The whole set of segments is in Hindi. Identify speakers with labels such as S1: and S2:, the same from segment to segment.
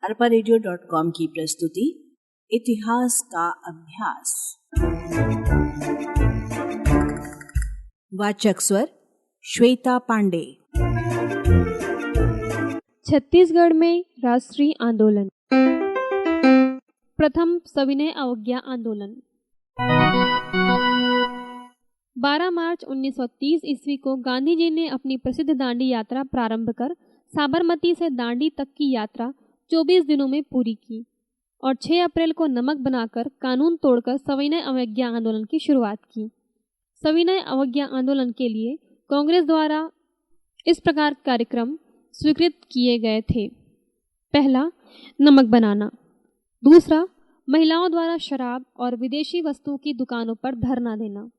S1: arpanews.com की प्रस्तुति इतिहास का अभ्यास। वाचक स्वर श्वेता पांडे।
S2: छत्तीसगढ़ में राष्ट्रीय आंदोलन। प्रथम सविनय अवज्ञा आंदोलन। 12 मार्च 1930 ईस्वी को गांधी जी ने अपनी प्रसिद्ध दांडी यात्रा प्रारंभ कर साबरमती से दांडी तक की यात्रा 24 दिनों में पूरी की और 6 अप्रैल को नमक बनाकर कानून तोड़कर सविनय अवज्ञा आंदोलन की शुरुआत की। सविनय अवज्ञा आंदोलन के लिए कांग्रेस द्वारा इस प्रकार कार्यक्रम स्वीकृत किए गए थे। पहला, नमक बनाना। दूसरा, महिलाओं द्वारा शराब और विदेशी वस्तुओं की दुकानों पर धरना देना।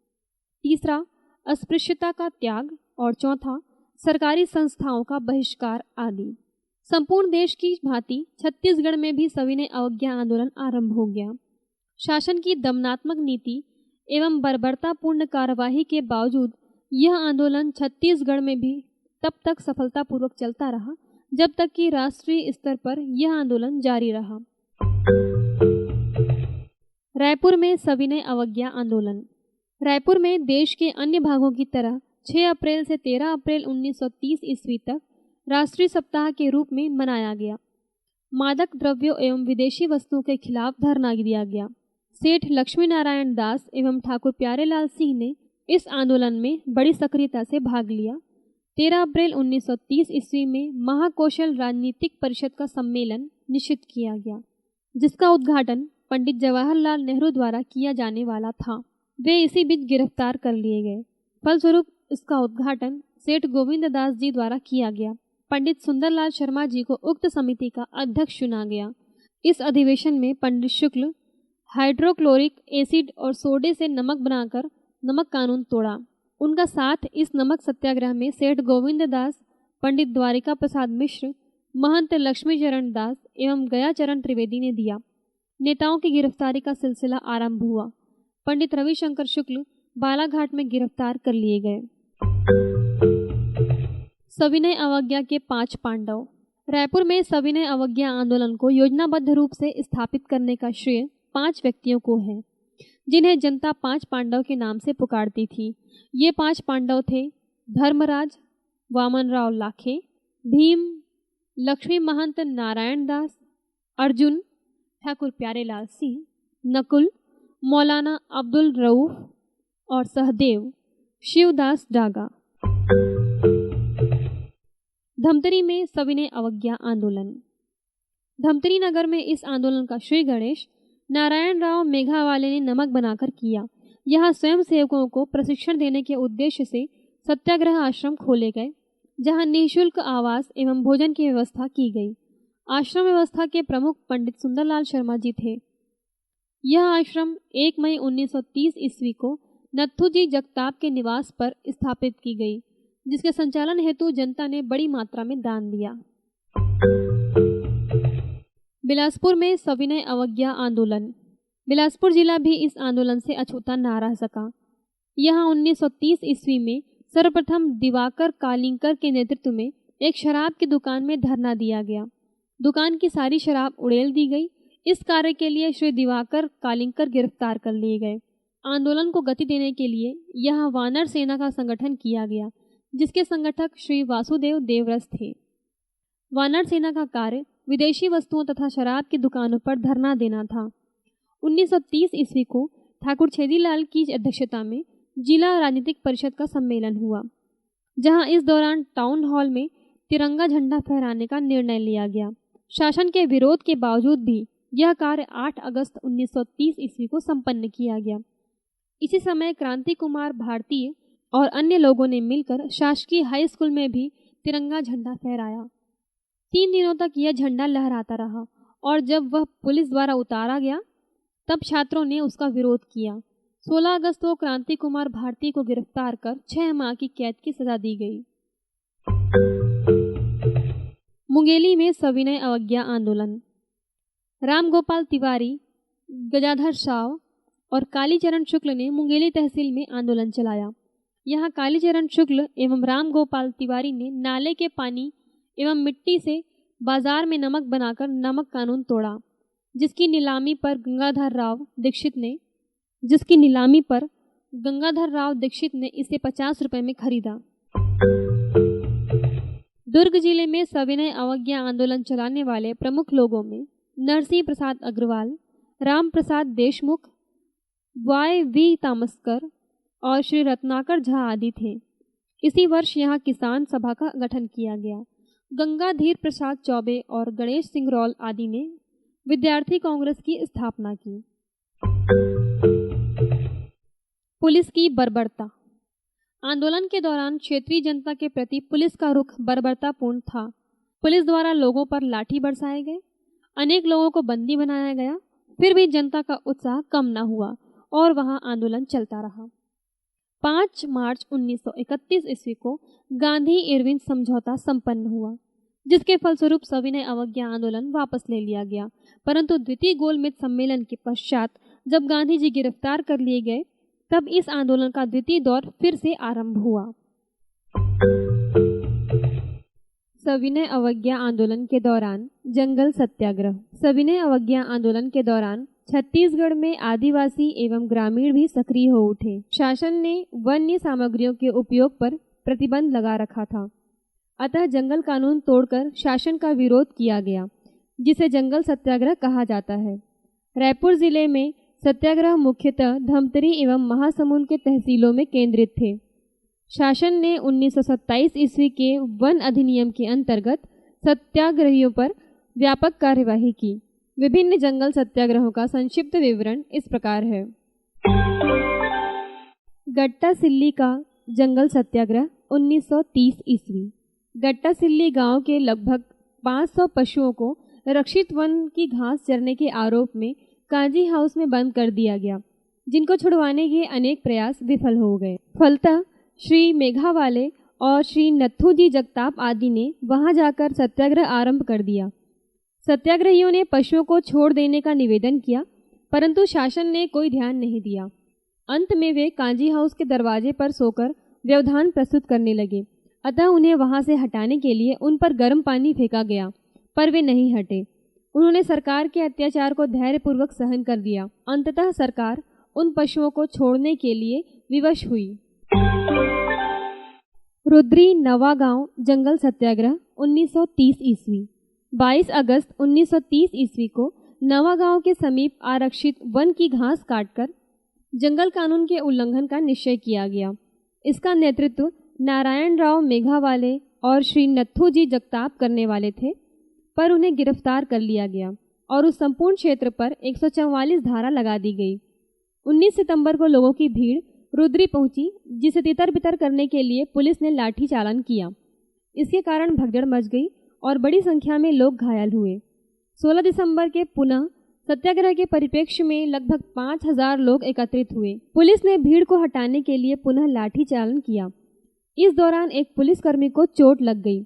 S2: तीसरा, अस्पृश्यता का त्याग। और चौथा, सरकारी संस्थाओं का बहिष्कार आदि। संपूर्ण देश की भांति छत्तीसगढ़ में भी सविनय अवज्ञा आंदोलन आरंभ हो गया। शासन की दमनात्मक नीति एवं बर्बरतापूर्ण कार्यवाही के बावजूद यह आंदोलन छत्तीसगढ़ में भी तब तक सफलतापूर्वक चलता रहा जब तक कि राष्ट्रीय स्तर पर यह आंदोलन जारी रहा। रायपुर में सविनय अवज्ञा आंदोलन। रायपुर में देश के अन्य भागों की तरह 6 अप्रैल से 13 अप्रैल 1930 ईस्वी तक राष्ट्रीय सप्ताह के रूप में मनाया गया। मादक द्रव्यों एवं विदेशी वस्तुओं के खिलाफ धरना दिया गया। सेठ लक्ष्मी नारायण दास एवं ठाकुर प्यारेलाल सिंह ने इस आंदोलन में बड़ी सक्रियता से भाग लिया। 13 अप्रैल 1930 ईस्वी में महाकौशल राजनीतिक परिषद का सम्मेलन निश्चित किया गया, जिसका उद्घाटन पंडित जवाहरलाल नेहरू द्वारा किया जाने वाला था। वे इसी बीच गिरफ्तार कर लिए गए। फलस्वरूप इसका उद्घाटन सेठ गोविंद दास जी द्वारा किया गया। पंडित सुंदरलाल शर्मा जी को उक्त समिति का अध्यक्ष चुना गया। इस अधिवेशन में पंडित शुक्ल हाइड्रोक्लोरिक एसिड और सोडे से नमक बनाकर नमक कानून तोड़ा। उनका साथ इस नमक सत्याग्रह में सेठ गोविंद दास, पंडित द्वारिका प्रसाद मिश्र, महंत लक्ष्मीचरण दास एवं गयाचरण त्रिवेदी ने दिया। नेताओं की गिरफ्तारी का सिलसिला आरंभ हुआ। पंडित रविशंकर शुक्ल बालाघाट में गिरफ्तार कर लिए गए। सविनय अवज्ञा के 5 पांडव। रायपुर में सविनय अवज्ञा आंदोलन को योजनाबद्ध रूप से स्थापित करने का श्रेय 5 व्यक्तियों को है, जिन्हें जनता 5 पांडव के नाम से पुकारती थी। ये 5 पांडव थे: धर्मराज, वामनराव लाखे, भीम, लक्ष्मी महंत नारायण दास, अर्जुन, ठाकुर प्यारेलाल सिंह, नकुल, मौलाना अब्दुल रऊफ और सहदेव शिवदास डागा। धमतरी में सविनय अवज्ञा आंदोलन। धमतरी नगर में इस आंदोलन का श्री गणेश नारायण राव मेघावाले ने नमक बनाकर किया। यहाँ स्वयं सेवकों को प्रशिक्षण देने के उद्देश्य से सत्याग्रह आश्रम खोले गए, जहाँ निःशुल्क आवास एवं भोजन की व्यवस्था की गई। आश्रम व्यवस्था के प्रमुख पंडित सुंदरलाल शर्मा जी थे। यह आश्रम 1 मई 1930 ईस्वी को नथुजी जगताप के निवास पर स्थापित की गई, जिसके संचालन हेतु जनता ने बड़ी मात्रा में दान दिया। बिलासपुर में सविनय अवज्ञा आंदोलन। बिलासपुर जिला भी इस आंदोलन से अछूता ना रह सका। यहाँ 1930 ईस्वी में सर्वप्रथम दिवाकर कालिंकर के नेतृत्व में एक शराब की दुकान में धरना दिया गया। दुकान की सारी शराब उड़ेल दी गई। इस कार्य के लिए श्री दिवाकर कालिंकर गिरफ्तार कर लिए गए। आंदोलन को गति देने के लिए यहाँ वानर सेना का संगठन किया गया, जिसके संगठक श्री वासुदेव देवरस थे। वानर सेना का कार्य विदेशी वस्तुओं तथा शराब की दुकानों पर धरना देना था। 1930 ईस्वी को ठाकुर छेदीलाल की अध्यक्षता में जिला राजनीतिक परिषद का सम्मेलन हुआ, जहां इस दौरान टाउन हॉल में तिरंगा झंडा फहराने का निर्णय लिया गया। शासन के विरोध के बावजूद भी यह कार्य 8 अगस्त 1930 ईस्वी को संपन्न किया गया। इसी समय क्रांति कुमार भारतीय और अन्य लोगों ने मिलकर शासकीय हाई स्कूल में भी तिरंगा झंडा फहराया। 3 दिनों तक यह झंडा लहराता रहा और जब वह पुलिस द्वारा उतारा गया तब छात्रों ने उसका विरोध किया। 16 अगस्त को क्रांति कुमार भारती को गिरफ्तार कर 6 माह की कैद की सजा दी गई। मुंगेली में सविनय अवज्ञा आंदोलन। राम गोपाल तिवारी, गजाधर साव और कालीचरण शुक्ल ने मुंगेली तहसील में आंदोलन चलाया। यहाँ कालीचरण शुक्ल एवं राम गोपाल तिवारी ने नाले के पानी एवं मिट्टी से बाजार में नमक बनाकर नमक कानून तोड़ा, जिसकी नीलामी पर गंगाधर राव दीक्षित ने इसे 50 रुपए में खरीदा। दुर्ग जिले में सविनय अवज्ञा आंदोलन चलाने वाले प्रमुख लोगों में नरसिंह प्रसाद अग्रवाल, राम प्रसाद देशमुख, Y.V. तामस्कर और श्री रत्नाकर झा आदि थे। इसी वर्ष यहाँ किसान सभा का गठन किया गया। गंगाधीर प्रसाद चौबे और गणेश सिंह रॉल आदि ने विद्यार्थी कांग्रेस की स्थापना की। पुलिस की बर्बरता। आंदोलन के दौरान क्षेत्रीय जनता के प्रति पुलिस का रुख बर्बरतापूर्ण था। पुलिस द्वारा लोगों पर लाठी बरसाए गए, अनेक लोगों को बंदी बनाया गया। फिर भी जनता का उत्साह कम न हुआ और वहां आंदोलन चलता रहा। 5 मार्च 1931 ईस्वी को गांधी इरविन समझौता संपन्न हुआ, जिसके फलस्वरूप सविनय अवज्ञा आंदोलन वापस ले लिया गया। परंतु द्वितीय गोलमेज सम्मेलन के पश्चात जब गांधी जी गिरफ्तार कर लिए गए, तब इस आंदोलन का द्वितीय दौर फिर से आरंभ हुआ। सविनय अवज्ञा आंदोलन के दौरान जंगल सत्याग्रह। सविनय अवज्ञा आंदोलन के दौरान छत्तीसगढ़ में आदिवासी एवं ग्रामीण भी सक्रिय हो उठे। शासन ने वन्य सामग्रियों के उपयोग पर प्रतिबंध लगा रखा था, अतः जंगल कानून तोड़कर शासन का विरोध किया गया, जिसे जंगल सत्याग्रह कहा जाता है। रायपुर जिले में सत्याग्रह मुख्यतः धमतरी एवं महासमुंद के तहसीलों में केंद्रित थे। शासन ने 1927 ईस्वी के वन अधिनियम के अंतर्गत सत्याग्रहियों पर व्यापक कार्यवाही की। विभिन्न जंगल सत्याग्रहों का संक्षिप्त विवरण इस प्रकार है। गट्टा सिल्ली का जंगल सत्याग्रह 1930 ईस्वी। गट्टा सिल्ली गांव के लगभग 500 पशुओं को रक्षित वन की घास चरने के आरोप में काजी हाउस में बंद कर दिया गया, जिनको छुड़वाने के अनेक प्रयास विफल हो गए। फलतः श्री मेघावाले और श्री नथुजी जगताप आदि ने वहां जाकर सत्याग्रह आरंभ कर दिया। सत्याग्रहियों ने पशुओं को छोड़ देने का निवेदन किया, परंतु शासन ने कोई ध्यान नहीं दिया। अंत में वे काजी हाउस के दरवाजे पर सोकर व्यवधान प्रस्तुत करने लगे, अतः उन्हें वहां से हटाने के लिए उन पर गर्म पानी फेंका गया, पर वे नहीं हटे। उन्होंने सरकार के अत्याचार को धैर्यपूर्वक सहन कर दिया। अंततः सरकार उन पशुओं को छोड़ने के लिए विवश हुई। रुद्री नवागांव जंगल सत्याग्रह 1930 ईस्वी। 22 अगस्त 1930 ईस्वी को नवागांव के समीप आरक्षित वन की घास काटकर जंगल कानून के उल्लंघन का निश्चय किया गया। इसका नेतृत्व नारायण राव मेघावाले और श्री नथुजी जगताप करने वाले थे, पर उन्हें गिरफ्तार कर लिया गया और उस संपूर्ण क्षेत्र पर 144 धारा लगा दी गई। 19 सितंबर को लोगों की भीड़ रुद्री पहुंची, जिसे तितर बितर करने के लिए पुलिस ने लाठी चालन किया। इसके कारण भगदड़ मच गई और बड़ी संख्या में लोग घायल हुए। 16 दिसंबर के पुनः सत्याग्रह के परिप्रेक्ष्य में लगभग 5000 लोग एकत्रित हुए। पुलिस ने भीड़ को हटाने के लिए पुनः लाठी चालन किया। इस दौरान एक पुलिसकर्मी को चोट लग गई,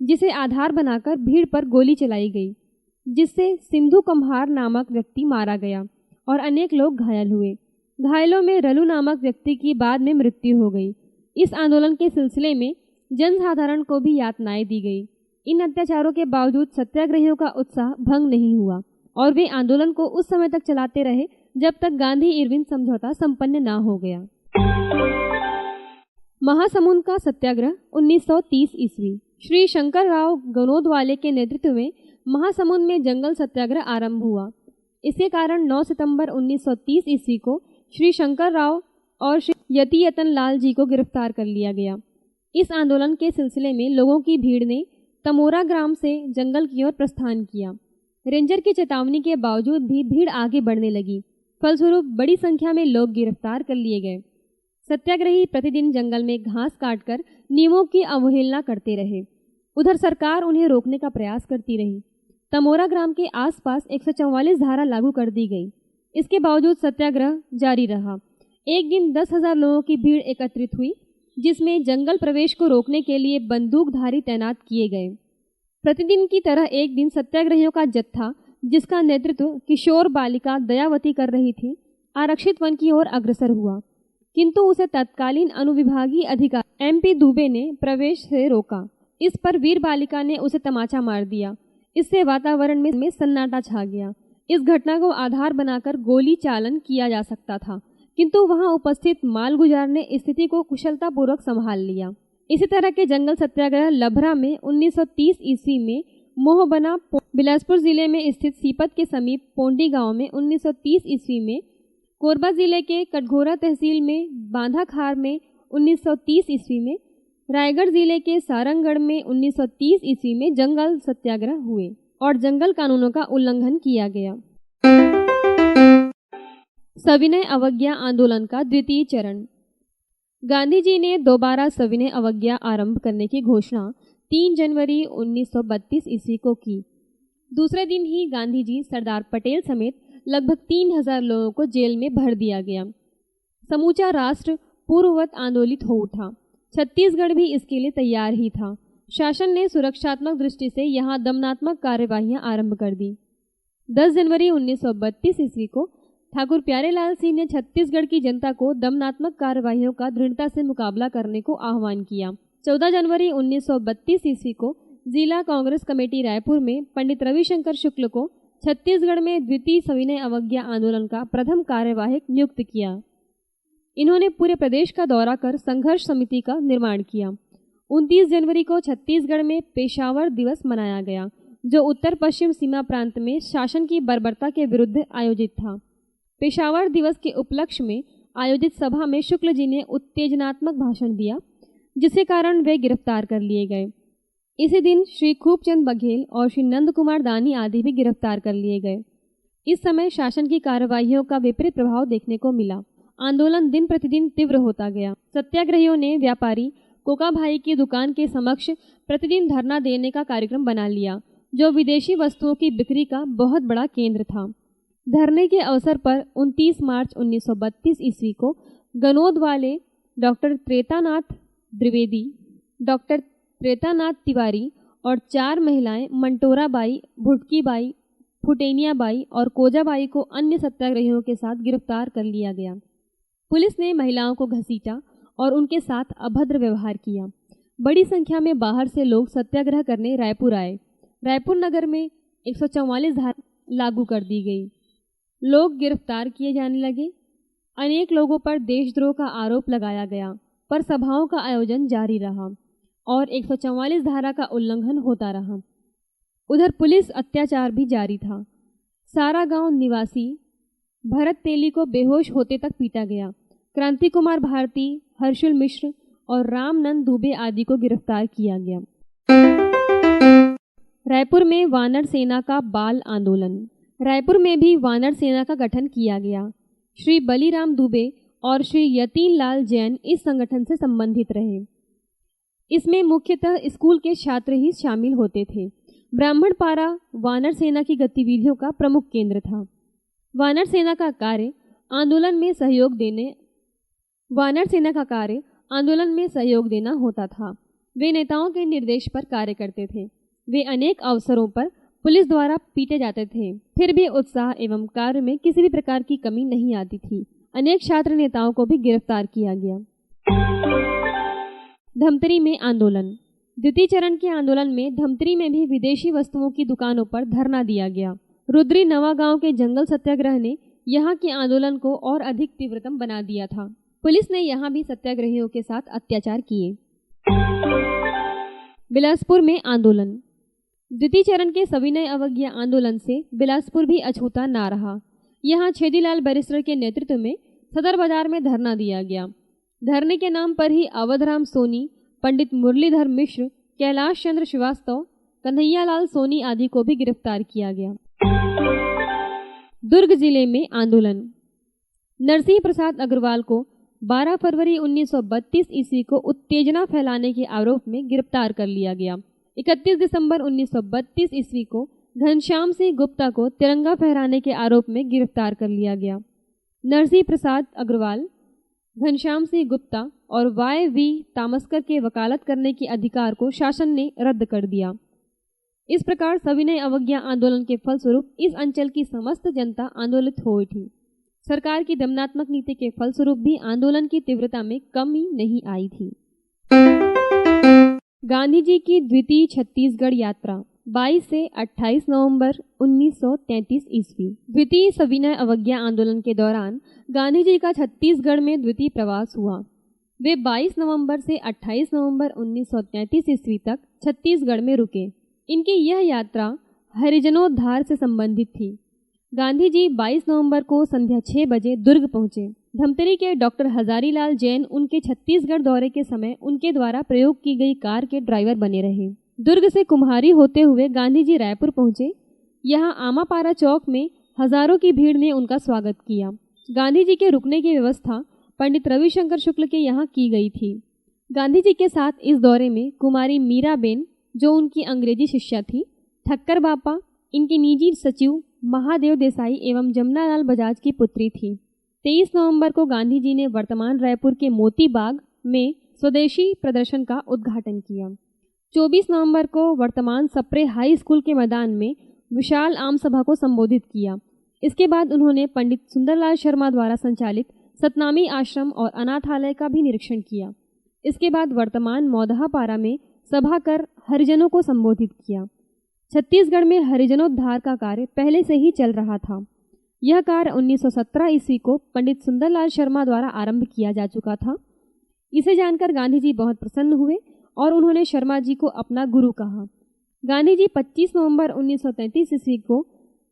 S2: जिसे आधार बनाकर भीड़ पर गोली चलाई गई, जिससे सिंधु कम्हार नामक व्यक्ति मारा गया और अनेक लोग घायल हुए। घायलों में रलू नामक व्यक्ति की बाद में मृत्यु हो गई। इस आंदोलन के सिलसिले में जनसाधारण को भी यातनाएं दी गई। इन अत्याचारों के बावजूद सत्याग्रहियों का उत्साह भंग नहीं हुआ और वे आंदोलन को उस समय तक चलाते रहे जब तक गांधी इरविन समझौता संपन्न न हो गया। महासमुंद का सत्याग्रह 1930 ईस्वी। श्री शंकर राव गनोदवाले के नेतृत्व में महासमुंद में जंगल सत्याग्रह आरंभ हुआ। इसके कारण 9 सितंबर 1930 ईस्वी को श्री शंकर राव और श्री यतियतन लाल जी को गिरफ्तार कर लिया गया। इस आंदोलन के सिलसिले में लोगों की भीड़ ने तमोरा ग्राम से जंगल की ओर प्रस्थान किया। रेंजर की चेतावनी के बावजूद भी भीड़ आगे बढ़ने लगी। फलस्वरूप बड़ी संख्या में लोग गिरफ्तार कर लिए गए। सत्याग्रही प्रतिदिन जंगल में घास काटकर नियमों की अवहेलना करते रहे। उधर सरकार उन्हें रोकने का प्रयास करती रही। तमोरा ग्राम के आसपास 144 धारा लागू कर दी गई। इसके बावजूद सत्याग्रह जारी रहा। एक दिन 10,000 लोगों की भीड़ एकत्रित हुई, जिसमें जंगल प्रवेश को रोकने के लिए बंदूकधारी तैनात किए गए। प्रतिदिन की तरह एक दिन सत्याग्रहियों का जत्था, जिसका नेतृत्व किशोर बालिका दयावती कर रही थी, आरक्षित वन की ओर अग्रसर हुआ, किंतु उसे तत्कालीन अनुविभागीय अधिकारी MP दुबे ने प्रवेश से रोका। इस पर वीर बालिका ने उसे तमाचा मार दिया। इससे वातावरण में सन्नाटा छा गया। इस घटना को आधार बनाकर गोली चालन किया जा सकता था, किंतु वहां उपस्थित मालगुजार ने स्थिति को कुशलतापूर्वक संभाल लिया। इसी तरह के जंगल सत्याग्रह लभरा में 1930 ईस्वी में, मोहबना बिलासपुर जिले में स्थित सीपत के समीप पोंडी गांव में 1930 ईस्वी में, कोरबा जिले के कटघोरा तहसील में बांधाखार में 1930 ईस्वी में, रायगढ़ जिले के सारंगगढ़ में 1930 ईस्वी में जंगल सत्याग्रह हुए और जंगल कानूनों का उल्लंघन किया गया। सविनय अवज्ञा आंदोलन का द्वितीय चरण। गांधी जी ने दोबारा सविनय अवज्ञा आरंभ करने की घोषणा 3 जनवरी 1932 ईस्वी को की। दूसरे दिन ही गांधी जी, सरदार पटेल समेत लगभग 3000 लोगों को जेल में भर दिया गया। समूचा राष्ट्र पूर्ववत आंदोलित हो उठा। छत्तीसगढ़ भी इसके लिए तैयार ही था। शासन ने सुरक्षात्मक दृष्टि से यहाँ दमनात्मक कार्यवाहियां आरंभ कर दी। 10 जनवरी 1932 ईस्वी को ठाकुर प्यारेलाल सिंह ने छत्तीसगढ़ की जनता को दमनात्मक कार्यवाहियों का दृढ़ता से मुकाबला करने को आह्वान किया। 14 जनवरी 1932 ईस्वी को जिला कांग्रेस कमेटी रायपुर में पंडित रविशंकर शुक्ल को छत्तीसगढ़ में द्वितीय सविनय अवज्ञा आंदोलन का प्रथम कार्यवाहक नियुक्त किया। इन्होंने पूरे प्रदेश का दौरा कर संघर्ष समिति का निर्माण किया। 29 जनवरी को छत्तीसगढ़ में पेशावर दिवस मनाया गया, जो उत्तर पश्चिम सीमा प्रांत में शासन की बर्बरता के विरुद्ध आयोजित था। पेशावर दिवस के उपलक्ष्य में आयोजित सभा में शुक्ल जी ने उत्तेजनात्मक भाषण दिया, जिसके कारण वे गिरफ्तार कर लिए गए। इसी दिन श्री खूबचंद बघेल और श्री नंद कुमार दानी आदि भी गिरफ्तार कर लिए गए। इस समय शासन की कार्यवाहियों का विपरीत प्रभाव देखने को मिला। आंदोलन दिन प्रतिदिन तीव्र होता गया। सत्याग्रहियों ने व्यापारी कोका भाई की दुकान के समक्ष प्रतिदिन धरना देने का कार्यक्रम बना लिया, जो विदेशी वस्तुओं की बिक्री का बहुत बड़ा केंद्र था। धरने के अवसर पर 29 मार्च 1932 ईस्वी को गनोद वाले डॉक्टर त्रेतानाथ द्विवेदी, डॉक्टर त्रेतानाथ तिवारी और 4 महिलाएं मंटोरा बाई, भुटकी बाई, फुटेनिया बाई और कोजा बाई को अन्य सत्याग्रहियों के साथ गिरफ्तार कर लिया गया। पुलिस ने महिलाओं को घसीटा और उनके साथ अभद्र व्यवहार किया। बड़ी संख्या में बाहर से लोग सत्याग्रह करने रायपुर आए। रायपुर नगर में 144 धारा लागू कर दी गई। लोग गिरफ्तार किए जाने लगे। अनेक लोगों पर देशद्रोह का आरोप लगाया गया, पर सभाओं का आयोजन जारी रहा और 144 धारा का उल्लंघन होता रहा। उधर पुलिस अत्याचार भी जारी था। सारा गांव निवासी भरत तेली को बेहोश होते तक पीटा गया। क्रांति कुमार भारती, हर्षुल मिश्र और रामनंद दुबे आदि को गिरफ्तार किया गया। रायपुर में वानर सेना का बाल आंदोलन। रायपुर में भी वानर सेना का गठन किया गया। श्री बलीराम दुबे और श्री यतीन लाल जैन इस संगठन से संबंधित रहे। इसमें मुख्यतः स्कूल के छात्र ही शामिल होते थे। ब्राह्मणपारा वानर सेना की गतिविधियों का प्रमुख केंद्र था। वानर सेना का कार्य आंदोलन में सहयोग देना होता था। वे नेताओं के निर्देश पर कार्य करते थे। वे अनेक अवसरों पर पुलिस द्वारा पीटे जाते थे, फिर भी उत्साह एवं कार्य में किसी भी प्रकार की कमी नहीं आती थी। अनेक छात्र नेताओं को भी गिरफ्तार किया गया। धमतरी में आंदोलन। द्वितीय चरण के आंदोलन में धमतरी में भी विदेशी वस्तुओं की दुकानों पर धरना दिया गया। रुद्री नवा गांव के जंगल सत्याग्रह ने यहाँ के आंदोलन को और अधिक तीव्रतम बना दिया था। पुलिस ने यहाँ भी सत्याग्रहियों के साथ अत्याचार किए। बिलासपुर में आंदोलन। द्वितीय चरण के सविनय अवज्ञा आंदोलन से बिलासपुर भी अछूता ना रहा। यहाँ छेदीलाल बैरिस्टर के नेतृत्व में सदर बाजार में धरना दिया गया। धरने के नाम पर ही अवधराम सोनी, पंडित मुरलीधर मिश्र, कैलाश चंद्र श्रीवास्तव, कन्हैयालाल सोनी आदि को भी गिरफ्तार किया गया। दुर्ग जिले में आंदोलन। नरसिंह प्रसाद अग्रवाल को 12 फरवरी 1932 ईस्वी को उत्तेजना फैलाने के आरोप में गिरफ्तार कर लिया गया। 31 दिसंबर 1932 ईस्वी को घनश्याम सिंह गुप्ता को तिरंगा फहराने के आरोप में गिरफ्तार कर लिया गया। नरसिंह प्रसाद अग्रवाल, घनश्याम सिंह गुप्ता और वाई.वी. तामस्कर के वकालत करने के अधिकार को शासन ने रद्द कर दिया। इस प्रकार सविनय अवज्ञा आंदोलन के फलस्वरूप इस अंचल की समस्त जनता आंदोलित हो उठी। सरकार की दमनात्मक नीति के फलस्वरूप भी आंदोलन की तीव्रता में कमी नहीं आई थी। गांधी जी की द्वितीय छत्तीसगढ़ यात्रा 22 से 28 नवंबर 1933 ईस्वी। द्वितीय सविनय अवज्ञा आंदोलन के दौरान गांधी जी का छत्तीसगढ़ में द्वितीय प्रवास हुआ। वे 22 नवंबर से 28 नवंबर 1933 ईस्वी तक छत्तीसगढ़ में रुके। इनकी यह यात्रा हरिजनोद्धार से संबंधित थी। गांधी जी 22 नवंबर को संध्या 6 बजे दुर्ग पहुंचे। धमतरी के डॉक्टर हजारीलाल जैन उनके छत्तीसगढ़ दौरे के समय उनके द्वारा प्रयोग की गई कार के ड्राइवर बने रहे। दुर्ग से कुम्हारी होते हुए गांधी जी रायपुर पहुंचे। यहाँ आमापारा चौक में हजारों की भीड़ ने उनका स्वागत किया। गांधी जी के रुकने की व्यवस्था पंडित रविशंकर शुक्ल के यहाँ की गई थी। गांधी जी के साथ इस दौरे में कुमारी मीराबेन, जो उनकी अंग्रेजी शिष्या थी, ठक्कर बापा, इनके निजी सचिव महादेव देसाई एवं जमुनालाल बजाज की पुत्री थी। 23 नवंबर को गांधी जी ने वर्तमान रायपुर के मोती बाग में स्वदेशी प्रदर्शन का उद्घाटन किया। 24 नवंबर को वर्तमान सप्रे हाई स्कूल के मैदान में विशाल आम सभा को संबोधित किया। इसके बाद उन्होंने पंडित सुंदरलाल शर्मा द्वारा संचालित सतनामी आश्रम और अनाथालय का भी निरीक्षण किया। इसके बाद वर्तमान मौदहापारा में सभा कर हरिजनों को संबोधित किया। छत्तीसगढ़ में हरिजनोद्धार का कार्य पहले से ही चल रहा था। यह कार्य 1917 ईस्वी को पंडित सुंदरलाल शर्मा द्वारा आरंभ किया जा चुका था। इसे जानकर गांधी जी बहुत प्रसन्न हुए और उन्होंने शर्मा जी को अपना गुरु कहा। गांधी जी 25 नवंबर 1933 ईस्वी को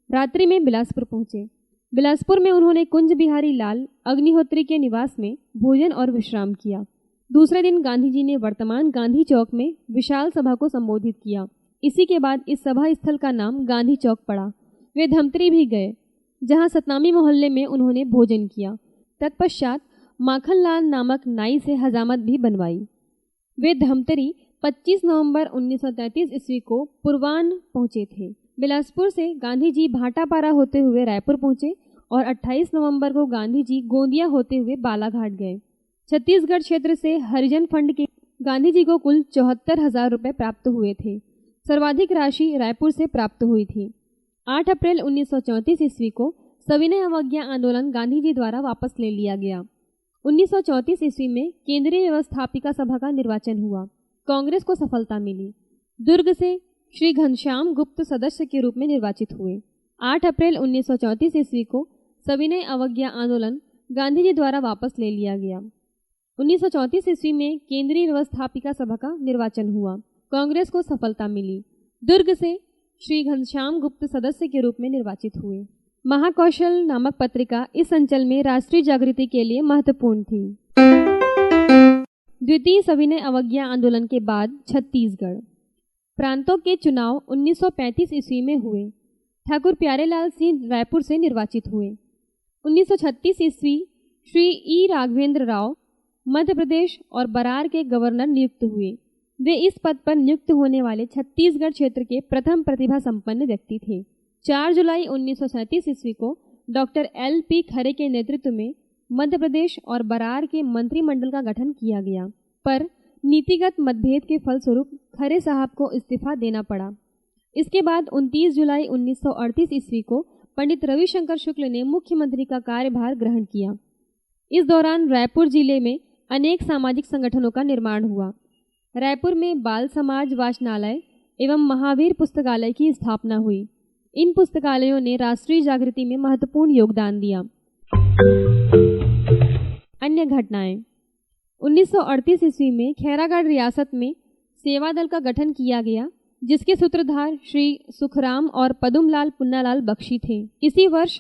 S2: रात्रि में बिलासपुर पहुंचे। बिलासपुर में उन्होंने कुंज बिहारी लाल अग्निहोत्री के निवास में भोजन और विश्राम किया। दूसरे दिन गांधी जी ने वर्तमान गांधी चौक में विशाल सभा को संबोधित किया। इसी के बाद इस सभा स्थल का नाम गांधी चौक पड़ा। वे धमतरी भी गए, जहां सतनामी मोहल्ले में उन्होंने भोजन किया। तत्पश्चात माखनलाल नामक नाई से हजामत भी बनवाई। वे धमतरी 25 नवंबर 1933 ईस्वी को पूर्वाह्न पहुंचे थे। बिलासपुर से गांधी जी भाटापारा होते हुए रायपुर पहुंचे और 28 नवंबर को गांधी जी गोंदिया होते हुए बालाघाट गए। छत्तीसगढ़ क्षेत्र से हरिजन फंड के गांधी जी को कुल 74,000 रुपये प्राप्त हुए थे। सर्वाधिक राशि रायपुर से प्राप्त हुई थी। 8 अप्रैल 1934 ईस्वी को सविनय अवज्ञा आंदोलन गांधी जी द्वारा वापस ले लिया गया। 1934 ईस्वी में केंद्रीय व्यवस्थापिका सभा का निर्वाचन हुआ। कांग्रेस को सफलता मिली। दुर्ग से श्री घनश्याम गुप्त सदस्य के रूप में निर्वाचित हुए। 8 अप्रैल 1934 ईस्वी को सविनय अवज्ञा आंदोलन गांधी जी द्वारा वापस ले लिया गया। 1934 ईस्वी में केंद्रीय व्यवस्थापिका सभा का निर्वाचन हुआ। कांग्रेस को सफलता मिली। दुर्ग से श्री घनश्याम गुप्त सदस्य के रूप में निर्वाचित हुए। महाकौशल नामक पत्रिका इस अंचल में राष्ट्रीय जागृति के लिए महत्वपूर्ण थी। द्वितीय सविनय अवज्ञा आंदोलन के बाद छत्तीसगढ़ प्रांतों के चुनाव 1935 ईस्वी में हुए। ठाकुर प्यारेलाल सिंह रायपुर से निर्वाचित हुए। 1936 ईस्वी श्री ई राघवेंद्र राव मध्य प्रदेश और बरार के गवर्नर नियुक्त हुए। वे इस पद पर नियुक्त होने वाले छत्तीसगढ़ क्षेत्र के प्रथम प्रतिभा संपन्न व्यक्ति थे। 4 जुलाई 1937 ईस्वी को डॉक्टर LP खरे के नेतृत्व में मध्य प्रदेश और बरार के मंत्रिमंडल का गठन किया गया, पर नीतिगत मतभेद के फलस्वरूप खरे साहब को इस्तीफा देना पड़ा। इसके बाद 29 जुलाई 1938 ईस्वी को पंडित रविशंकर शुक्ल ने मुख्यमंत्री का कार्यभार ग्रहण किया। इस दौरान रायपुर जिले में अनेक सामाजिक संगठनों का निर्माण हुआ। रायपुर में बाल समाज वाचनालय एवं महावीर पुस्तकालय की स्थापना हुई। इन पुस्तकालयों ने राष्ट्रीय जागृति में महत्वपूर्ण योगदान दिया। अन्य घटनाएं 1938 ईस्वी में खैरागढ़ रियासत में सेवा दल का गठन किया गया, जिसके सूत्रधार श्री सुखराम और पदुमलाल पुन्नालाल बख्शी थे। इसी वर्ष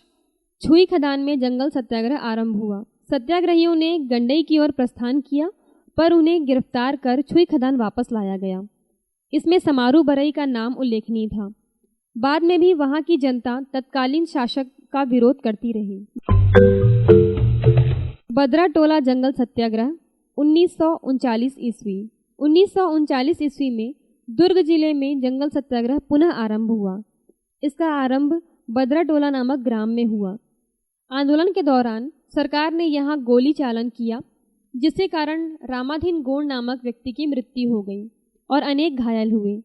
S2: छुई खदान में जंगल सत्याग्रह आरंभ हुआ। सत्याग्रहियों ने गंडई की ओर प्रस्थान किया, पर उन्हें गिरफ्तार कर छुई खदान वापस लाया गया। इसमें समारू बरई का नाम उल्लेखनीय था। बाद में भी वहां की जनता तत्कालीन शासक का विरोध करती रही। बदरा टोला जंगल सत्याग्रह 1939 ईस्वी। 1939 ईस्वी में दुर्ग जिले में जंगल सत्याग्रह पुनः आरंभ हुआ। इसका आरंभ बदरा टोला नामक ग्राम में हुआ। आंदोलन के दौरान सरकार ने यहाँ गोली चालन किया, जिसके कारण रामाधीन गोंड नामक व्यक्ति की मृत्यु हो गई और अनेक घायल हुए।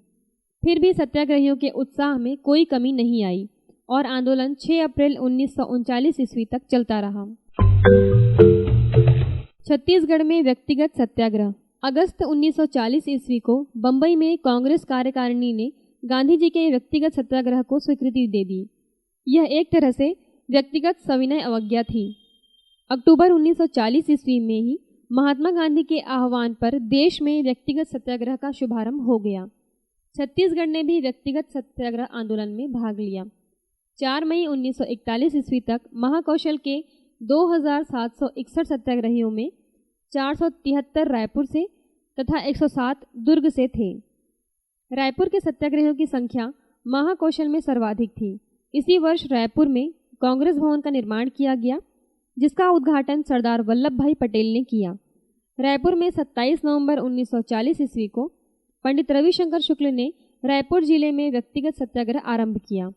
S2: फिर भी सत्याग्रहियों के उत्साह में कोई कमी नहीं आई और आंदोलन 6 अप्रैल 1939 ईस्वी तक चलता रहा। छत्तीसगढ़ में व्यक्तिगत सत्याग्रह अगस्त 1940 ईस्वी को बम्बई में कांग्रेस कार्यकारिणी ने गांधी जी के व्यक्तिगत सत्याग्रह को स्वीकृति दे दी। यह एक तरह से व्यक्तिगत सविनय अवज्ञा थी। अक्टूबर 1940 ईस्वी में ही महात्मा गांधी के आह्वान पर देश में व्यक्तिगत सत्याग्रह का शुभारंभ हो गया। छत्तीसगढ़ ने भी व्यक्तिगत सत्याग्रह आंदोलन में भाग लिया। 4 मई 1941 ईस्वी तक महाकौशल के 2761 सत्याग्रहियों में 473 रायपुर से तथा 107 दुर्ग से थे। रायपुर के सत्याग्रहियों की संख्या महाकौशल में सर्वाधिक थी। इसी वर्ष रायपुर में कांग्रेस भवन का निर्माण किया गया, जिसका उद्घाटन सरदार वल्लभ भाई पटेल ने किया। रायपुर में 27 नवंबर 1940 ईस्वी को पंडित रविशंकर शुक्ल ने रायपुर जिले में व्यक्तिगत सत्याग्रह आरंभ किया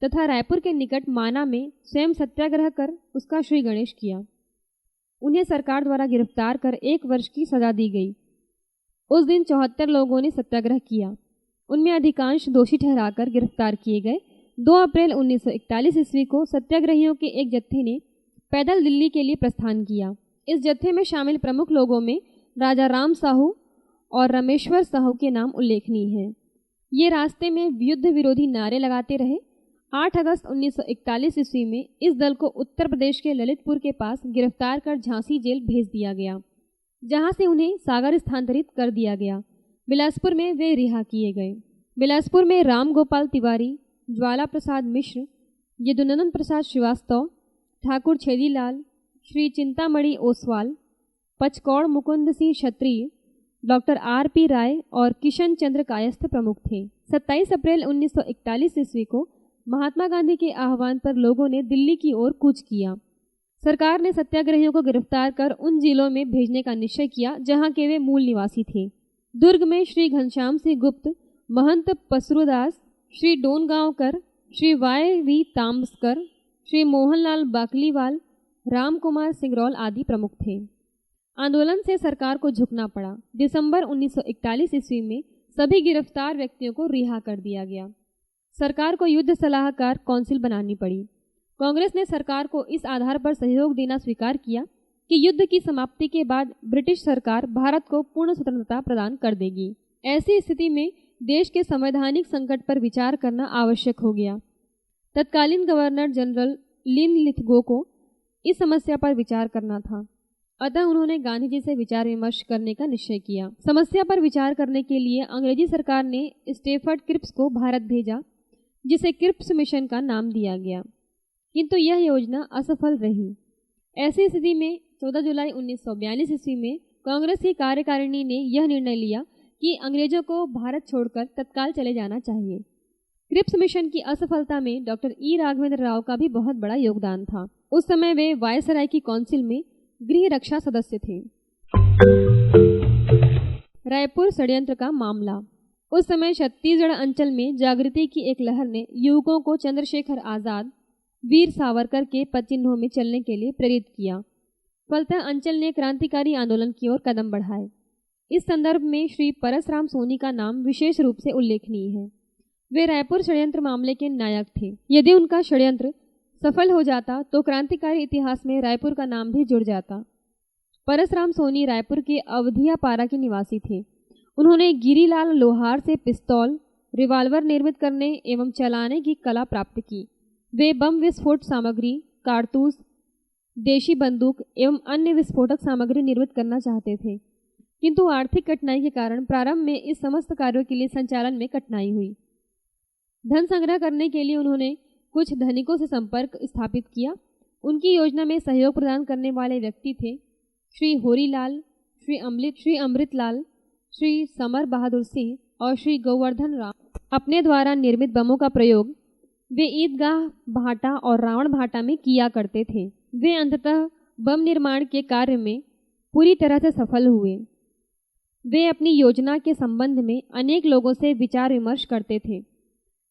S2: तथा रायपुर के निकट माना में स्वयं सत्याग्रह कर उसका श्री गणेश किया। उन्हें सरकार द्वारा गिरफ्तार कर 1 वर्ष की सजा दी गई। उस दिन 74 लोगों ने सत्याग्रह किया। उनमें अधिकांश दोषी ठहराकर गिरफ्तार किए गए। 2 अप्रैल 1941 ईस्वी को सत्याग्रहियों के एक जत्थे ने पैदल दिल्ली के लिए प्रस्थान किया। इस जत्थे में शामिल प्रमुख लोगों में राजा राम साहू और रमेश्वर साहू के नाम उल्लेखनीय हैं। ये रास्ते में युद्ध विरोधी नारे लगाते रहे। 8 अगस्त 1941 ईस्वी में इस दल को उत्तर प्रदेश के ललितपुर के पास गिरफ्तार कर झांसी जेल भेज दिया गया, जहां से उन्हें सागर स्थानांतरित कर दिया गया। बिलासपुर में वे रिहा किए गए। बिलासपुर में राम गोपाल तिवारी, ज्वाला प्रसाद मिश्र, यदुनंदन प्रसाद श्रीवास्तव, ठाकुर छेदीलाल, श्री चिंतामणि ओसवाल, पचकौड़ मुकुंद सिंह क्षत्रिय, डॉक्टर R.P. राय और किशन चंद्र कायस्थ प्रमुख थे। 27 अप्रैल 1941 ईस्वी को महात्मा गांधी के आह्वान पर लोगों ने दिल्ली की ओर कूच किया। सरकार ने सत्याग्रहियों को गिरफ्तार कर उन जिलों में भेजने का निश्चय किया जहां के वे मूल निवासी थे। दुर्ग में श्री घनश्याम सिंह गुप्त, महंत पसरुदास, श्री डोनगांवकर, श्री Y.V. ताम्बस्कर, श्री मोहनलाल बाकलीवाल, राम कुमार सिंगरौल आदि प्रमुख थे। आंदोलन से सरकार को झुकना पड़ा। दिसंबर 1941 ईस्वी में सभी गिरफ्तार व्यक्तियों को रिहा कर दिया गया। सरकार को युद्ध सलाहकार कौंसिल बनानी पड़ी। कांग्रेस ने सरकार को इस आधार पर सहयोग देना स्वीकार किया कि युद्ध की समाप्ति के बाद ब्रिटिश सरकार भारत को पूर्ण स्वतंत्रता प्रदान कर देगी। ऐसी स्थिति में देश के संवैधानिक संकट पर विचार करना आवश्यक हो गया। तत्कालीन गवर्नर जनरल लिन लिथगो को इस समस्या पर विचार करना था, अतः उन्होंने गांधी जी से विचार विमर्श करने का निश्चय किया। समस्या पर विचार करने के लिए अंग्रेजी सरकार ने स्टेफर्ड क्रिप्स को भारत भेजा, जिसे क्रिप्स मिशन का नाम दिया गया, किंतु यह योजना असफल रही। ऐसी स्थिति में 14 जुलाई 1942 ईस्वी में कांग्रेस की कार्यकारिणी ने यह निर्णय लिया कि अंग्रेजों को भारत छोड़कर तत्काल चले जाना चाहिए। क्रिप्स मिशन की असफलता में डॉक्टर E. राघवेंद्र राव का भी बहुत बड़ा योगदान था। उस समय वे वायसराय की काउंसिल में गृह रक्षा सदस्य थे। रायपुर षड्यंत्र का मामला। उस समय छत्तीसगढ़ अंचल में जागृति की एक लहर ने युवकों को चंद्रशेखर आजाद, वीर सावरकर के पद चिन्हों में चलने के लिए प्रेरित किया। फलतः अंचल ने क्रांतिकारी आंदोलन की ओर कदम बढ़ाए। इस संदर्भ में श्री परसराम सोनी का नाम विशेष रूप से उल्लेखनीय है। वे रायपुर षड्यंत्र मामले के नायक थे। यदि उनका षड्यंत्र सफल हो जाता तो क्रांतिकारी इतिहास में रायपुर का नाम भी जुड़ जाता। परसराम सोनी रायपुर के अवधिया पारा के निवासी थे। उन्होंने गिरीलाल लोहार से पिस्तौल, रिवाल्वर निर्मित करने एवं चलाने की कला प्राप्त की। वे बम विस्फोट सामग्री, कारतूस, देशी बंदूक एवं अन्य विस्फोटक सामग्री निर्मित करना चाहते थे, किंतु आर्थिक कठिनाई के कारण प्रारंभ में इस समस्त कार्यों के लिए संचालन में कठिनाई हुई। धन संग्रह करने के लिए उन्होंने कुछ धनिकों से संपर्क स्थापित किया। उनकी योजना में सहयोग प्रदान करने वाले व्यक्ति थे श्री होरीलाल, श्री अमृतलाल, श्री समर बहादुर सिंह और श्री गोवर्धन राम। अपने द्वारा निर्मित बमों का प्रयोग वे ईदगाह भाटा और रावण भाटा में किया करते थे। वे अंततः बम निर्माण के कार्य में पूरी तरह से सफल हुए। वे अपनी योजना के संबंध में अनेक लोगों से विचार विमर्श करते थे,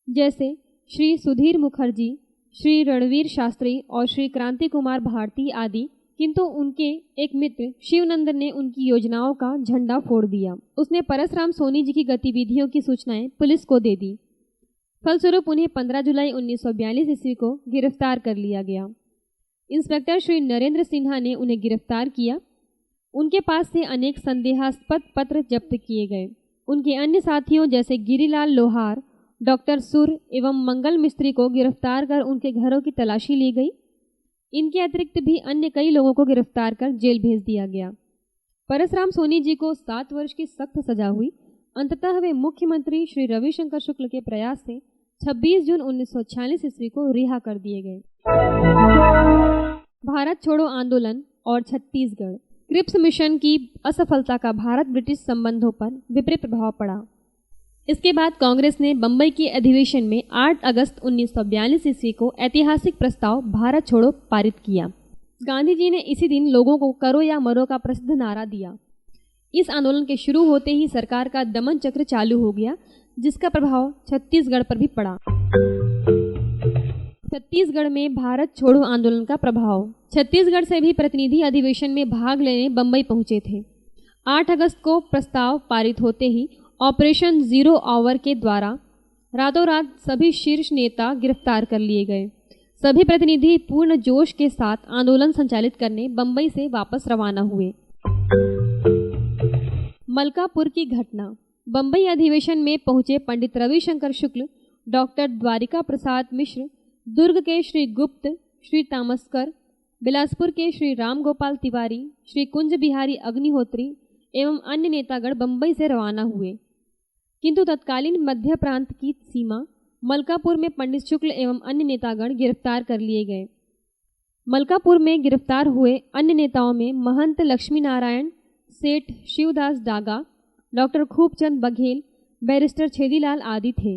S2: जैसे श्री सुधीर मुखर्जी, श्री रणवीर शास्त्री और श्री क्रांति कुमार भारती आदि, किंतु उनके एक मित्र शिवनंद ने उनकी योजनाओं का झंडा फोड़ दिया। उसने परसराम सोनी जी की गतिविधियों की सूचनाएं पुलिस को दे दी। फलस्वरूप उन्हें 15 जुलाई 1942 ईस्वी को गिरफ्तार कर लिया गया। इंस्पेक्टर श्री नरेंद्र सिन्हा ने उन्हें गिरफ्तार किया। उनके पास से अनेक संदेहास्पद पत्र जब्त किए गए। उनके अन्य साथियों जैसे गिरिलाल लोहार, डॉक्टर सुर एवं मंगल मिस्त्री को गिरफ्तार कर उनके घरों की तलाशी ली गई। इनके अतिरिक्त भी अन्य कई लोगों को गिरफ्तार कर जेल भेज दिया गया। परसराम सोनी जी को 7 वर्ष की सख्त सजा हुई। अंततः वे मुख्यमंत्री श्री रविशंकर शुक्ल के प्रयास से 26 जून 1946 ईस्वी को रिहा कर दिए गए। भारत छोड़ो आंदोलन और छत्तीसगढ़। क्रिप्स मिशन की असफलता का भारत ब्रिटिश संबंधों पर विपरीत प्रभाव पड़ा। इसके बाद कांग्रेस ने बंबई के अधिवेशन में 8 अगस्त 1942 ईस्वी को ऐतिहासिक प्रस्ताव भारत छोड़ो पारित किया। गांधी जी ने इसी दिन लोगों को करो या मरो का प्रसिद्ध नारा दिया। इस आंदोलन के शुरू होते ही सरकार का दमन चक्र चालू हो गया, जिसका प्रभाव छत्तीसगढ़ पर भी पड़ा। छत्तीसगढ़ में भारत छोड़ो आंदोलन का प्रभाव। छत्तीसगढ़ से भी प्रतिनिधि अधिवेशन में भाग लेने बंबई पहुंचे थे। 8 अगस्त को प्रस्ताव पारित होते ही ऑपरेशन जीरो आवर के द्वारा रातों रात सभी शीर्ष नेता गिरफ्तार कर लिए गए। सभी प्रतिनिधि पूर्ण जोश के साथ आंदोलन संचालित करने बंबई से वापस रवाना हुए। मलकापुर की घटना। बंबई अधिवेशन में पहुंचे पंडित रविशंकर शुक्ल, डॉक्टर द्वारिका प्रसाद मिश्र, दुर्ग के श्री गुप्त, श्री तामस्कर, बिलासपुर के श्री राम गोपाल तिवारी, श्री कुंज बिहारी अग्निहोत्री एवं अन्य नेतागण बंबई से रवाना हुए, किंतु तत्कालीन मध्य प्रांत की सीमा मलकापुर में पंडित शुक्ल एवं अन्य नेतागण गिरफ्तार कर लिए गए। मलकापुर में गिरफ्तार हुए अन्य नेताओं में महंत लक्ष्मी नारायण, सेठ शिवदास डागा, डॉक्टर खूबचंद बघेल, बैरिस्टर छेदीलाल आदि थे।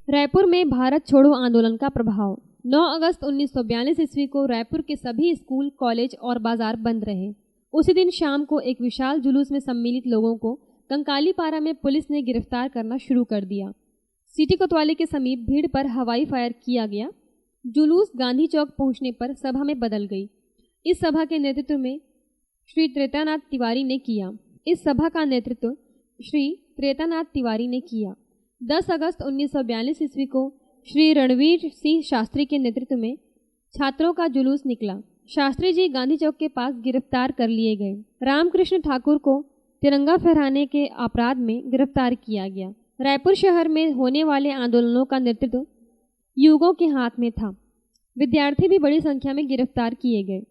S2: रायपुर में भारत छोड़ो आंदोलन का प्रभाव। 9 अगस्त 1942 ईस्वी को रायपुर के सभी स्कूल, कॉलेज और बाजार बंद रहे। उसी दिन शाम को एक विशाल जुलूस में सम्मिलित लोगों को कंकालीपारा में पुलिस ने गिरफ्तार करना शुरू कर दिया। सिटी कोतवाली के समीप भीड़ पर हवाई फायर किया गया। जुलूस गांधी चौक पहुंचने पर सभा में बदल गई। इस सभा के नेतृत्व में श्री त्रेतानाथ तिवारी ने किया। 10 अगस्त 1942 ईस्वी को श्री रणवीर सिंह शास्त्री के नेतृत्व में छात्रों का जुलूस निकला। शास्त्री जी गांधी चौक के पास गिरफ्तार कर लिए गए। रामकृष्ण ठाकुर को तिरंगा फहराने के अपराध में गिरफ्तार किया गया। रायपुर शहर में होने वाले आंदोलनों का नेतृत्व युवकों के हाथ में था। विद्यार्थी भी बड़ी संख्या में गिरफ्तार किए गए।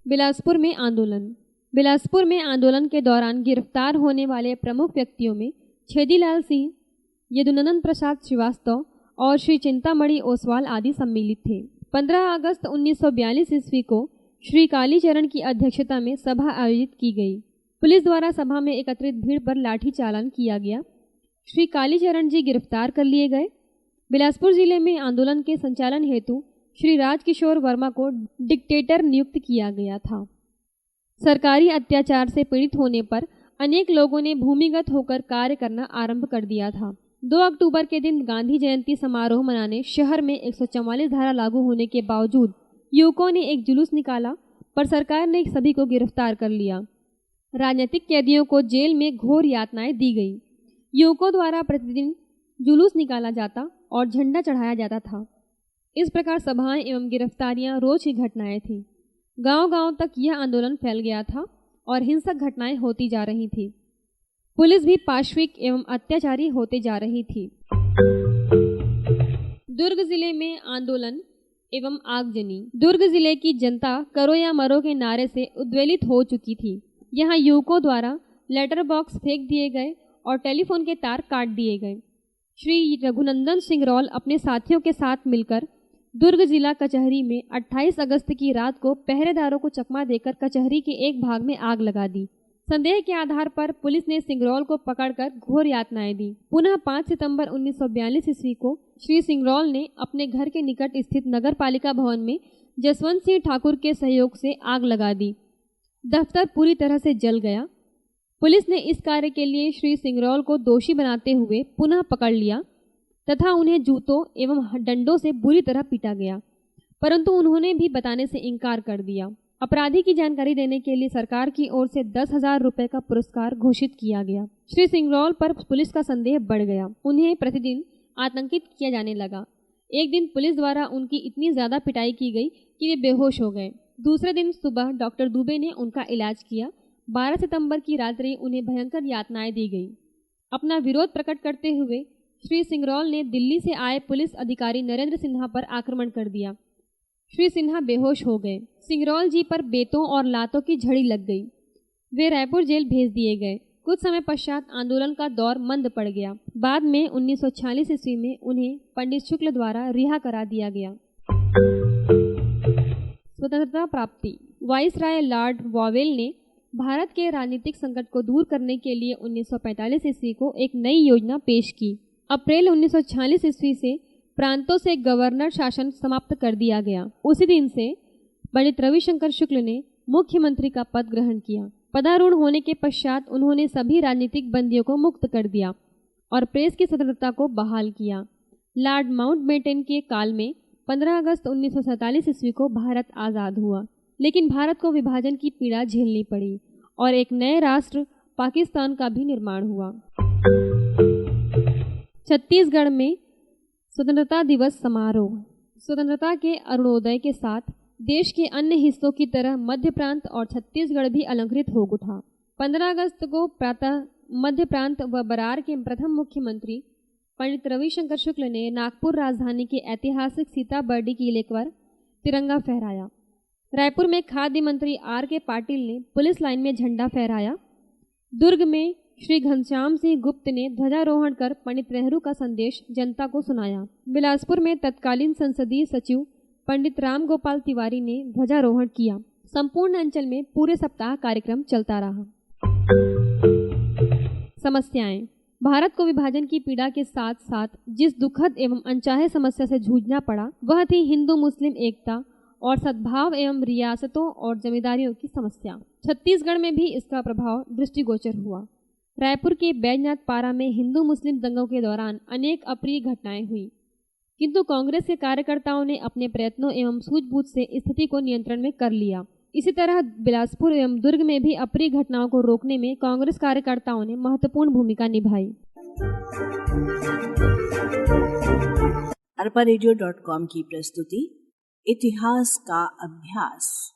S2: बिलासपुर में आंदोलन। बिलासपुर में आंदोलन के दौरान गिरफ्तार होने वाले प्रमुख व्यक्तियों में छेदीलाल सिंह, यदुनंदन प्रसाद श्रीवास्तव और श्री चिंतामणि ओसवाल आदि सम्मिलित थे। 15 अगस्त 1942 ईस्वी को श्री कालीचरण की अध्यक्षता में सभा आयोजित की गई। पुलिस द्वारा सभा में एकत्रित भीड़ पर लाठी चालन किया गया। श्री कालीचरण जी गिरफ्तार कर लिए गए। बिलासपुर जिले में आंदोलन के संचालन हेतु श्री राजकिशोर वर्मा को डिक्टेटर नियुक्त किया गया था। सरकारी अत्याचार से पीड़ित होने पर अनेक लोगों ने भूमिगत होकर कार्य करना आरंभ कर दिया था। 2 अक्टूबर के दिन गांधी जयंती समारोह मनाने शहर में 144 धारा लागू होने के बावजूद युवकों ने एक जुलूस निकाला, पर सरकार ने सभी को गिरफ्तार कर लिया। राजनीतिक कैदियों को जेल में घोर यातनाएं दी गई। युवकों द्वारा प्रतिदिन जुलूस निकाला जाता और झंडा चढ़ाया जाता था। इस प्रकार सभाएं एवं गिरफ्तारियां रोज की घटनाएं थीं। गांव-गांव तक यह आंदोलन फैल गया था और हिंसक घटनाएं होती जा रही थी। पुलिस भी पाशविक एवं अत्याचारी होते जा रही थी। दुर्ग जिले में आंदोलन एवं आगजनी। दुर्ग जिले की जनता करो या मरो के नारे से उद्वेलित हो चुकी थी। यहाँ युवकों द्वारा लेटर बॉक्स फेंक दिए गए और टेलीफोन के तार काट दिए गए। श्री रघुनंदन सिंगरौल अपने साथियों के साथ मिलकर दुर्ग जिला कचहरी में 28 अगस्त की रात को पहरेदारों को चकमा देकर कचहरी के एक भाग में आग लगा दी। संदेह के आधार पर पुलिस ने सिंगरौल को पकड़कर घोर यातनाएं दी। पुनः 5 सितंबर 1942 ईस्वी को श्री सिंगरौल ने अपने घर के निकट स्थित नगर पालिका भवन में जसवंत सिंह ठाकुर के सहयोग से आग लगा दी। दफ्तर पूरी तरह से जल गया। पुलिस ने इस कार्य के लिए श्री सिंगरौल को दोषी बनाते हुए पुनः पकड़ लिया तथा उन्हें जूतों एवं डंडों से बुरी तरह पीटा गया, परंतु उन्होंने भी बताने से इनकार कर दिया। अपराधी की जानकारी देने के लिए सरकार की ओर से 10,000 रुपए का पुरस्कार घोषित किया गया। श्री सिंगरौल पर पुलिस का संदेह बढ़ गया। उन्हें प्रतिदिन आतंकित किया जाने लगा। एक दिन पुलिस द्वारा उनकी इतनी ज्यादा पिटाई की गई कि वे बेहोश हो गए। दूसरे दिन सुबह डॉक्टर दुबे ने उनका इलाज किया। 12 सितंबर की रात्रि उन्हें भयंकर यातनाएं दी गई। अपना विरोध प्रकट करते हुए श्री सिंगरौल ने दिल्ली से आए पुलिस अधिकारी नरेंद्र सिन्हा पर आक्रमण कर दिया। श्री सिन्हा बेहोश हो गए। सिंगरौल जी पर बेतों और लातों की झड़ी लग गई। वे रायपुर जेल भेज दिए गए। कुछ समय पश्चात आंदोलन का दौर मंद पड़ गया। बाद में 1946 ईस्वी में उन्हें पंडित शुक्ल द्वारा रिहा करा दिया गया। स्वतंत्रता प्राप्ति। वाइसराय लॉर्ड वॉवेल ने भारत के राजनीतिक संकट को दूर करने के लिए 1945 ईस्वी को एक नई योजना पेश की। अप्रैल 1946 ईस्वी से प्रांतों से गवर्नर शासन समाप्त कर दिया गया। उसी दिन से पंडित रविशंकर शुक्ल ने मुख्यमंत्री का पद ग्रहण किया। पदारूढ़ होने के पश्चात उन्होंने सभी राजनीतिक बंदियों को मुक्त कर दिया और प्रेस की स्वतंत्रता को बहाल किया। लॉर्ड माउंटबेटन के काल में 15 अगस्त 1947 ईस्वी को भारत आज़ाद हुआ, लेकिन भारत को विभाजन की पीड़ा झेलनी पड़ी और एक नए राष्ट्र पाकिस्तान का भी निर्माण हुआ। छत्तीसगढ़ में स्वतंत्रता दिवस समारोह। स्वतंत्रता के अरुणोदय के साथ देश के अन्य हिस्सों की तरह मध्य प्रांत और छत्तीसगढ़ भी अलंकृत हो उठा। 15 अगस्त को प्रातः मध्य प्रांत व बरार के प्रथम मुख्यमंत्री पंडित रविशंकर शुक्ल ने नागपुर राजधानी के ऐतिहासिक सीताबर्डी किले पर तिरंगा फहराया। रायपुर में खाद्य मंत्री आर के पाटिल ने पुलिस लाइन में झंडा फहराया। दुर्ग में श्री घनश्याम सिंह गुप्त ने ध्वजारोहण कर पंडित नेहरू का संदेश जनता को सुनाया। बिलासपुर में तत्कालीन संसदीय सचिव पंडित राम गोपाल तिवारी ने ध्वजारोहण किया। संपूर्ण अंचल में पूरे सप्ताह कार्यक्रम चलता रहा। समस्याएं। भारत को विभाजन की पीड़ा के साथ साथ जिस दुखद एवं अनचाहे समस्या से जूझना पड़ा वह थी हिंदू मुस्लिम एकता और सद्भाव एवं रियासतों और जमींदारियों की समस्या। छत्तीसगढ़ में भी इसका प्रभाव दृष्टिगोचर हुआ। रायपुर के बैजनाथ पारा में हिंदू मुस्लिम दंगों के दौरान अनेक अप्रिय घटनाएं हुई, किंतु कांग्रेस के कार्यकर्ताओं ने अपने प्रयत्नों एवं सूझबूझ से स्थिति को नियंत्रण में कर लिया। इसी तरह बिलासपुर एवं दुर्ग में भी अप्रिय घटनाओं को रोकने में कांग्रेस कार्यकर्ताओं ने महत्वपूर्ण भूमिका निभाई।
S1: arparedio.com की प्रस्तुति इतिहास का अभ्यास।